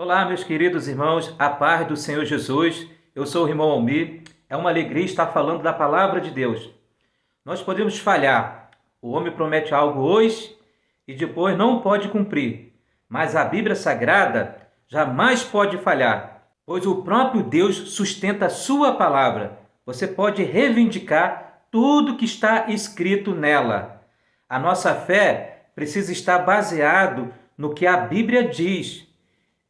Olá, meus queridos irmãos, a paz do Senhor Jesus. Eu sou o irmão Almir. É uma alegria estar falando da palavra de Deus. Nós podemos falhar. O homem promete algo hoje e depois não pode cumprir. Mas a Bíblia Sagrada jamais pode falhar, pois o próprio Deus sustenta a sua palavra. Você pode reivindicar tudo que está escrito nela. A nossa fé precisa estar baseado no que a Bíblia diz.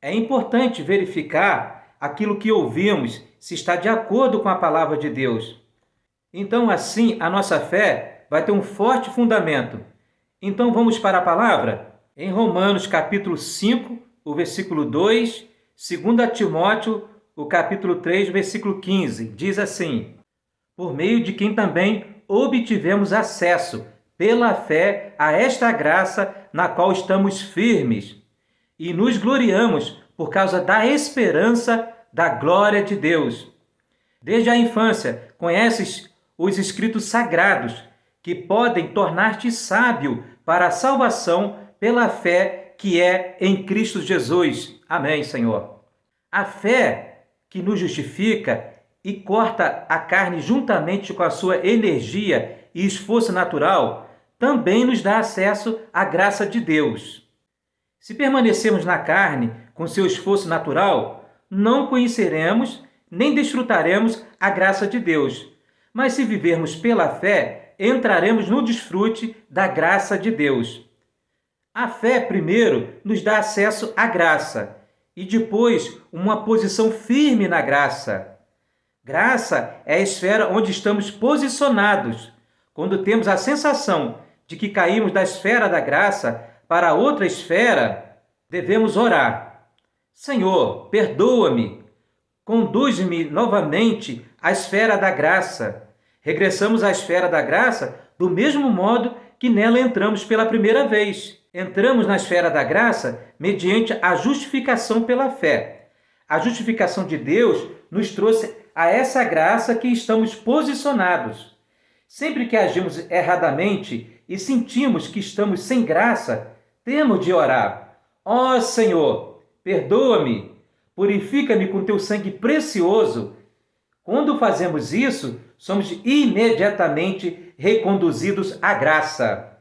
É importante verificar aquilo que ouvimos, se está de acordo com a palavra de Deus. Então, assim, a nossa fé vai ter um forte fundamento. Então, vamos para a palavra? Em Romanos, capítulo 5, o versículo 2, 2 Timóteo, o capítulo 3, versículo 15, diz assim: por meio de quem também obtivemos acesso, pela fé, a esta graça na qual estamos firmes e nos gloriamos por causa da esperança da glória de Deus. Desde a infância, conheces os escritos sagrados, que podem tornar-te sábio para a salvação pela fé que é em Cristo Jesus. Amém, Senhor. A fé que nos justifica e corta a carne juntamente com a sua energia e esforço natural, também nos dá acesso à graça de Deus. Se permanecermos na carne, com seu esforço natural, não conheceremos nem desfrutaremos a graça de Deus. Mas se vivermos pela fé, entraremos no desfrute da graça de Deus. A fé, primeiro, nos dá acesso à graça e depois uma posição firme na graça. Graça é a esfera onde estamos posicionados. Quando temos a sensação de que caímos da esfera da graça para outra esfera, devemos orar. Senhor, perdoa-me, conduz-me novamente à esfera da graça. Regressamos à esfera da graça do mesmo modo que nela entramos pela primeira vez. Entramos na esfera da graça mediante a justificação pela fé. A justificação de Deus nos trouxe a essa graça que estamos posicionados. Sempre que agimos erradamente e sentimos que estamos sem graça, temos de orar. Ó Senhor, perdoa-me, purifica-me com teu sangue precioso. Quando fazemos isso, somos imediatamente reconduzidos à graça.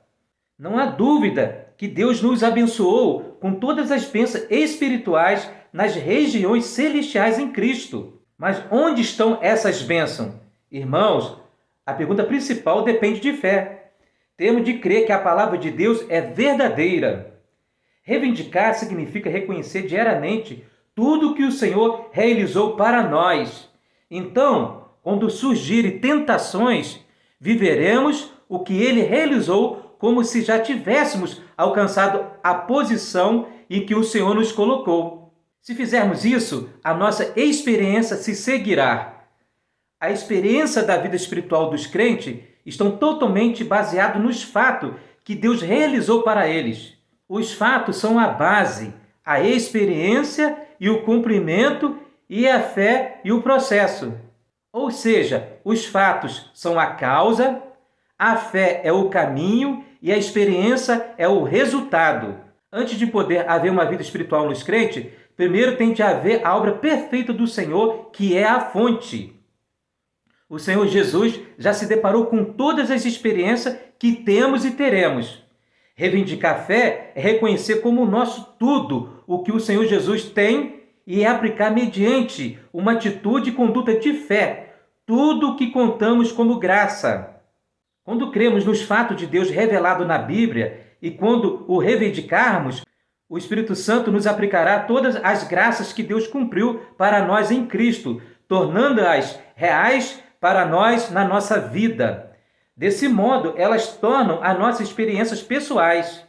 Não há dúvida que Deus nos abençoou com todas as bênçãos espirituais nas regiões celestiais em Cristo. Mas onde estão essas bênçãos? Irmãos, a pergunta principal depende de fé. Temos de crer que a palavra de Deus é verdadeira. Reivindicar significa reconhecer diariamente tudo que o Senhor realizou para nós. Então, quando surgirem tentações, viveremos o que Ele realizou como se já tivéssemos alcançado a posição em que o Senhor nos colocou. Se fizermos isso, a nossa experiência se seguirá. A experiência da vida espiritual dos crentes estão totalmente baseados nos fatos que Deus realizou para eles. Os fatos são a base, a experiência e o cumprimento e a fé e o processo. Ou seja, os fatos são a causa, a fé é o caminho e a experiência é o resultado. Antes de poder haver uma vida espiritual nos crentes, primeiro tem de haver a obra perfeita do Senhor, que é a fonte. O Senhor Jesus já se deparou com todas as experiências que temos e teremos. Reivindicar fé é reconhecer como nosso tudo o que o Senhor Jesus tem e é aplicar mediante uma atitude e conduta de fé tudo o que contamos como graça. Quando cremos nos fatos de Deus revelado na Bíblia e quando o reivindicarmos, o Espírito Santo nos aplicará todas as graças que Deus cumpriu para nós em Cristo, tornando-as reais para nós na nossa vida. Desse modo, elas tornam as nossas experiências pessoais.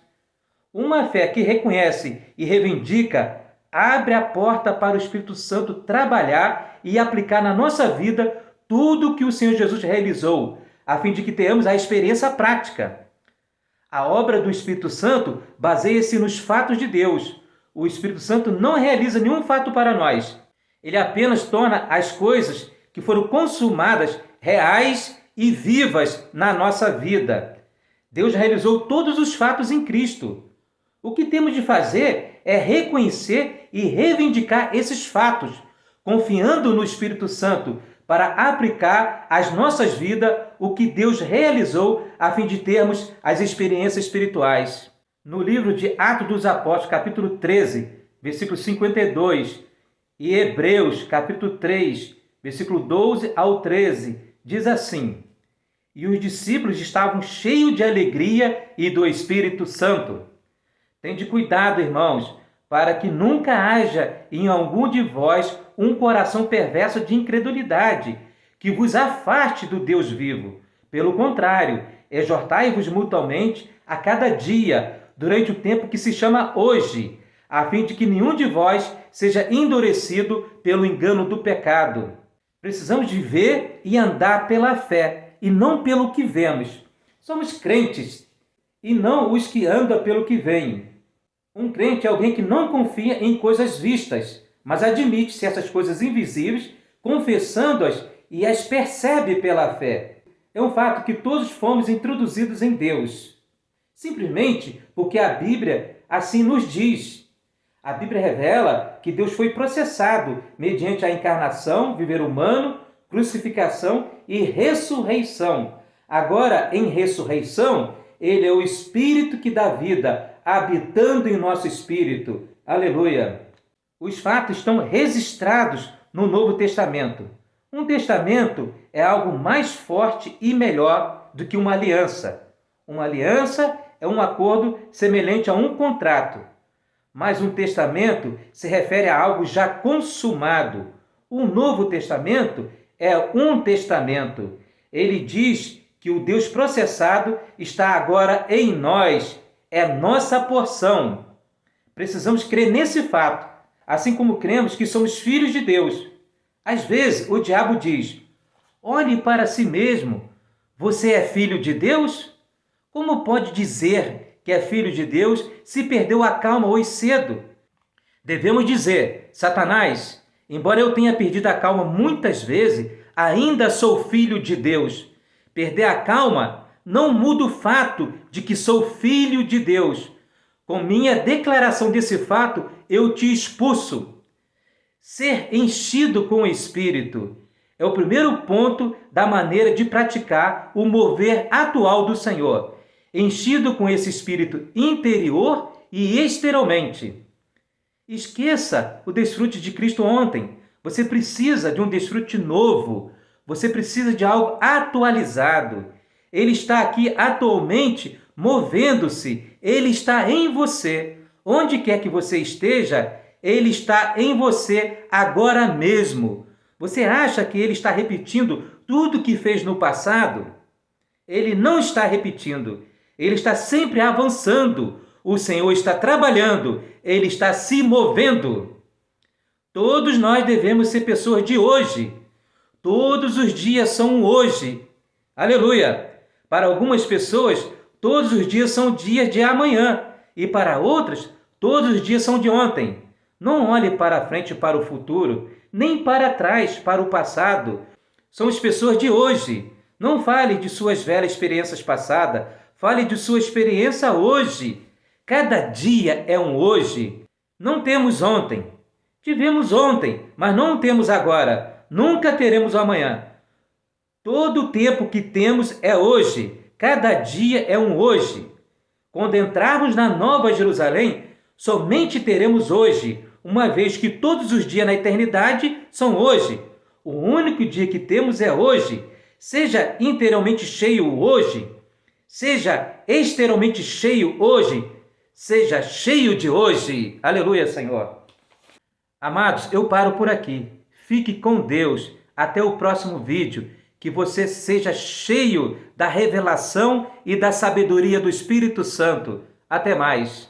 Uma fé que reconhece e reivindica abre a porta para o Espírito Santo trabalhar e aplicar na nossa vida tudo o que o Senhor Jesus realizou, a fim de que tenhamos a experiência prática. A obra do Espírito Santo baseia-se nos fatos de Deus. O Espírito Santo não realiza nenhum fato para nós. Ele apenas torna as coisas que foram consumadas reais e vivas na nossa vida. Deus realizou todos os fatos em Cristo. O que temos de fazer é reconhecer e reivindicar esses fatos, confiando no Espírito Santo para aplicar às nossas vidas o que Deus realizou a fim de termos as experiências espirituais. No livro de Atos dos Apóstolos, capítulo 13, versículo 52, e Hebreus, capítulo 3, versículo 12 ao 13, diz assim: E os discípulos estavam cheios de alegria e do Espírito Santo. Tende cuidado, irmãos, para que nunca haja em algum de vós um coração perverso de incredulidade, que vos afaste do Deus vivo. Pelo contrário, exortai-vos mutuamente a cada dia, durante o tempo que se chama hoje, a fim de que nenhum de vós seja endurecido pelo engano do pecado. Precisamos viver e andar pela fé, e não pelo que vemos. Somos crentes, e não os que andam pelo que veem. Um crente é alguém que não confia em coisas vistas, mas admite essas coisas invisíveis, confessando-as e as percebe pela fé. É um fato que todos fomos introduzidos em Deus, simplesmente porque a Bíblia assim nos diz. A Bíblia revela que Deus foi processado mediante a encarnação, viver humano, crucificação e ressurreição. Agora, em ressurreição, Ele é o Espírito que dá vida, habitando em nosso espírito. Aleluia! Os fatos estão registrados no Novo Testamento. Um testamento é algo mais forte e melhor do que uma aliança. Uma aliança é um acordo semelhante a um contrato. Mas um testamento se refere a algo já consumado. O Novo Testamento é um testamento. Ele diz que o Deus processado está agora em nós. É nossa porção. Precisamos crer nesse fato, assim como cremos que somos filhos de Deus. Às vezes, o diabo diz: olhe para si mesmo. Você é filho de Deus? Como pode dizer que é filho de Deus se perdeu a calma hoje cedo? Devemos dizer: Satanás, embora eu tenha perdido a calma muitas vezes, ainda sou filho de Deus. Perder a calma não muda o fato de que sou filho de Deus. Com minha declaração desse fato, eu te expulso. Ser enchido com o Espírito é o primeiro ponto da maneira de praticar o mover atual do Senhor. Enchido com esse Espírito interior e exteriormente. Esqueça o desfrute de Cristo ontem. Você precisa de um desfrute novo. Você precisa de algo atualizado. Ele está aqui atualmente movendo-se. Ele está em você. Onde quer que você esteja, Ele está em você agora mesmo. Você acha que Ele está repetindo tudo o que fez no passado? Ele não está repetindo. Ele está sempre avançando. O Senhor está trabalhando. Ele está se movendo. Todos nós devemos ser pessoas de hoje. Todos os dias são hoje. Aleluia! Para algumas pessoas, todos os dias são dias de amanhã. E para outras, todos os dias são de ontem. Não olhe para frente para o futuro, nem para trás para o passado. Somos pessoas de hoje. Não fale de suas velhas experiências passadas. Fale de sua experiência hoje. Cada dia é um hoje. Não temos ontem. Tivemos ontem, mas não temos agora. Nunca teremos amanhã. Todo o tempo que temos é hoje. Cada dia é um hoje. Quando entrarmos na Nova Jerusalém, somente teremos hoje, uma vez que todos os dias na eternidade são hoje. O único dia que temos é hoje. Seja interiormente cheio hoje. Seja exteriormente cheio hoje. Seja cheio de hoje. Aleluia, Senhor. Amados, eu paro por aqui. Fique com Deus. Até o próximo vídeo. Que você seja cheio da revelação e da sabedoria do Espírito Santo. Até mais.